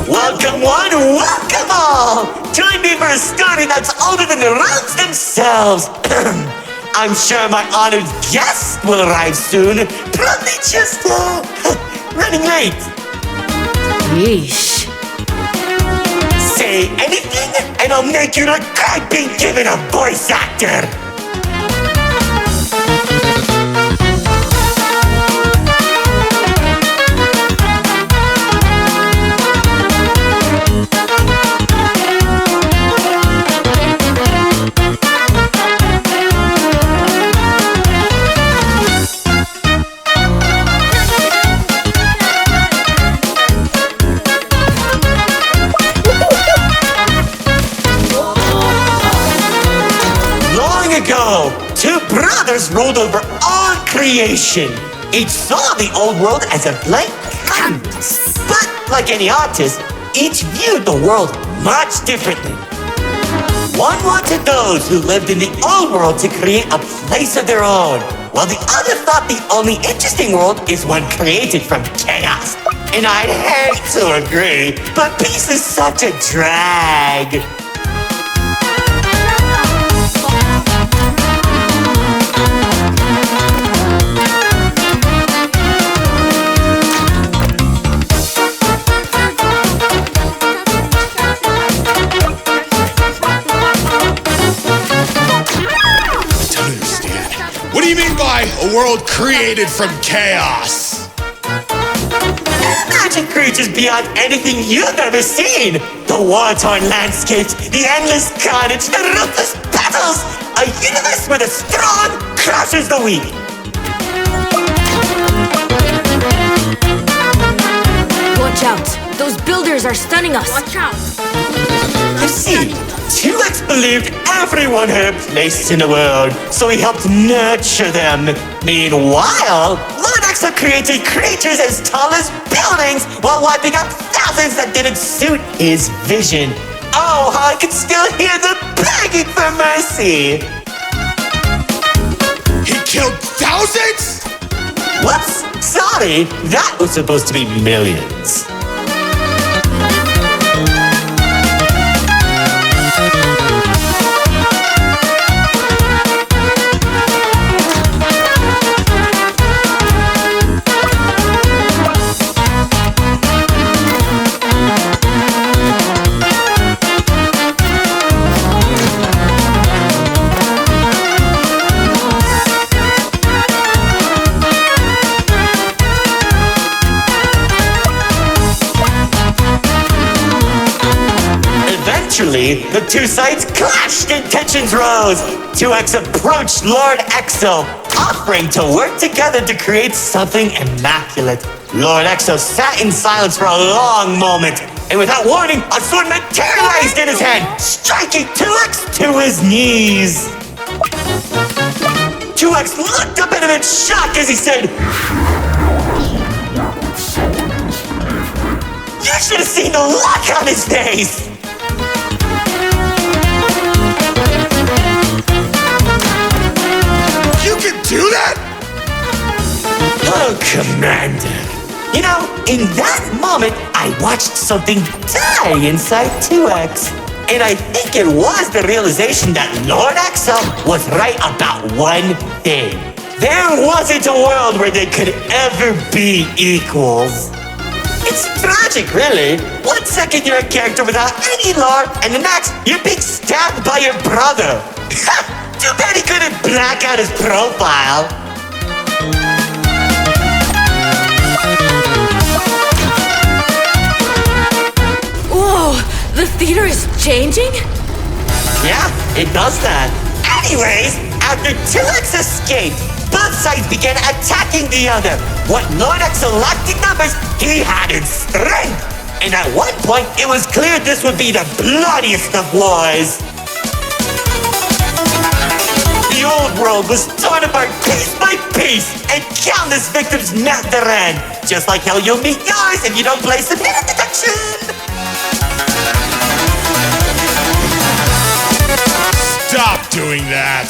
Welcome one, welcome all! Join me for a story that's older than the roads themselves. I'm sure my honored guest will arrive soon. Probably just, running late. Yeesh. Say anything, and I'll make you regret being given a voice actor. Two brothers ruled over all creation. Each saw the old world as a blank canvas. But like any artist, each viewed the world much differently. One wanted those who lived in the old world to create a place of their own, while the other thought the only interesting world is one created from chaos. And I'd hate to agree, but peace is such a drag. What do you mean by a world created from chaos? Magic creatures beyond anything you've ever seen. The war-torn landscapes, the endless carnage, the ruthless battles. A universe where the strong crushes the weak. Watch out! Those builders are stunning us! Watch out! You see, 2X believed everyone had a place in the world, so he helped nurture them. Meanwhile, Lord Exo created creatures as tall as buildings while wiping out thousands that didn't suit his vision. Oh, how I can still hear them begging for mercy! He killed thousands?! Whoops! Sorry, that was supposed to be millions. Eventually, the two sides clashed and tensions rose. 2X approached Lord Exo, offering to work together to create something immaculate. Lord Exo sat in silence for a long moment, and without warning, a sword materialized in his hand, striking 2X to his knees. 2X looked up at him in shock as he said, "You should have seen the look on his face!" You can do that?! Oh, Commander. You know, in that moment, I watched something die inside 2X. And I think it was the realization that Lord Exo was right about one thing. There wasn't a world where they could ever be equals. It's tragic, really. 1 second you're a character without any lore, and the next you're being stabbed by your brother. Too bad he couldn't black out his profile. Whoa! The theater is changing? Yeah, it does that. Anyways, after 2X escaped, both sides began attacking the other. What Lord Exo lacked in numbers, he had in strength. And at one point, it was clear this would be the bloodiest of wars. The old world was torn apart piece by piece, and countless victims met their end. Just like how you'll meet yours if you don't play submitted detection. Stop doing that!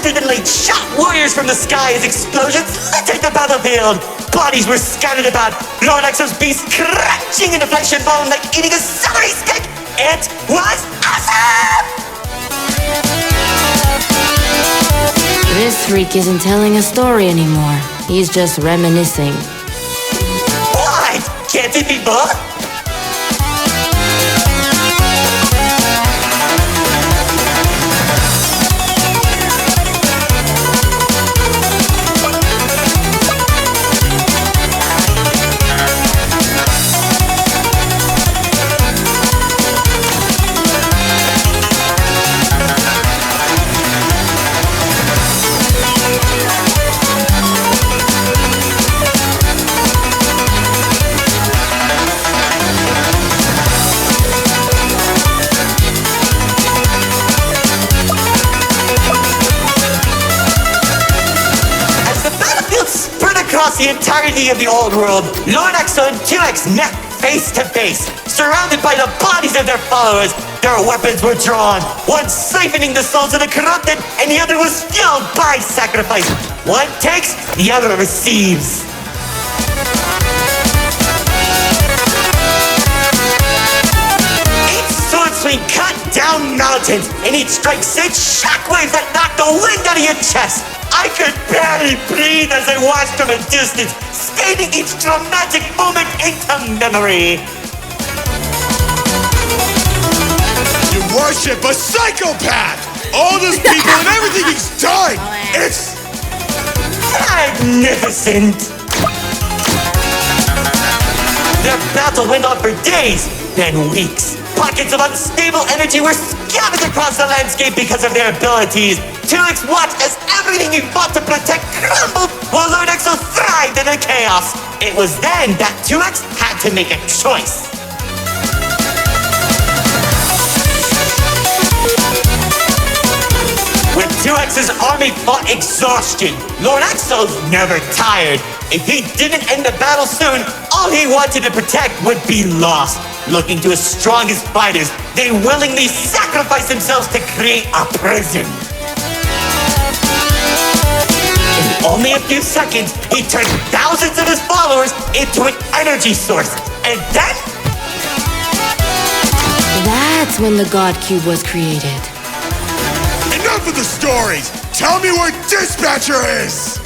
dastardly shot warriors from the sky as explosions littered the battlefield. Bodies were scattered about, Lord Exo's beast crunching into flesh and bone like eating a celery stick. It was awesome! This freak isn't telling a story anymore. He's just reminiscing. What? Can't it be both? Across the entirety of the old world, Lord Exo and 2X met face to face, surrounded by the bodies of their followers. Their weapons were drawn, one siphoning the souls of the corrupted, and the other was fueled by sacrifice. One takes, the other receives. Each sword swing cut down mountains, and each strike sent shockwaves that knocked the wind out of your chest. I could barely breathe as I watched from a distance, stating each dramatic moment into memory. You worship a psychopath! All those people and everything he's done! It's magnificent! Their battle went on for days, then weeks. Pockets of unstable energy were scattered across the landscape because of their abilities. 2X watched as everything he fought to protect crumbled, while Lord Exo thrived in the chaos. It was then that 2X had to make a choice. When 2X's army fought exhaustion, Lord Exo's never tired. If he didn't end the battle soon, all he wanted to protect would be lost. Looking to his strongest fighters, they willingly sacrificed themselves to create a prison. In only a few seconds, he turned thousands of his followers into an energy source. And then... That's when the God Cube was created. enough of the stories! Tell me where Dispatcher is!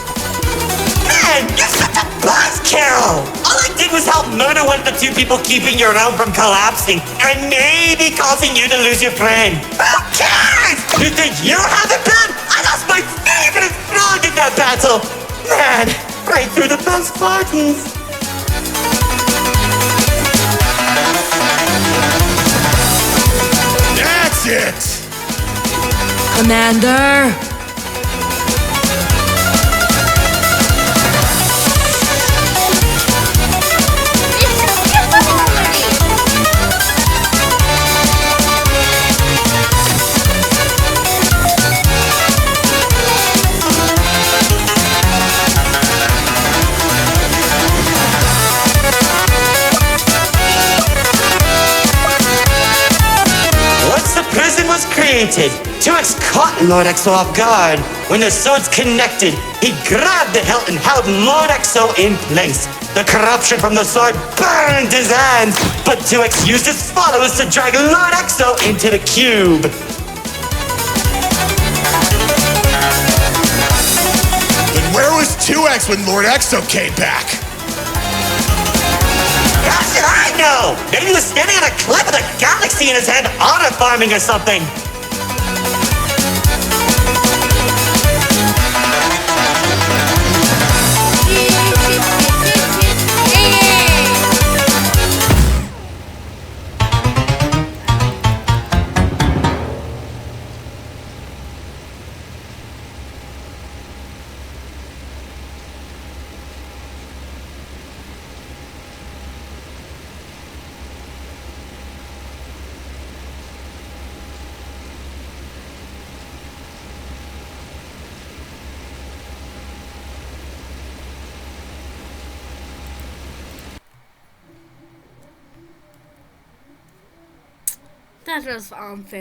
Man, you're such a buzzkill! All I did was help murder one of the two people keeping your realm from collapsing, and maybe causing you to lose your friend. Who cares? You think you have it bad? I lost my favorite frog in that battle! Man, right through the best parties. That's it! Commander! Created. 2X caught Lord Exo off guard. When the swords connected, he grabbed the hilt and held Lord Exo in place. The corruption from the sword burned his hands, but 2X used his followers to drag Lord Exo into the cube. Then where was 2X when Lord Exo came back? How should I know? Maybe he was standing on a cliff with a galaxy in his hand, honor farming or something. That was unfair.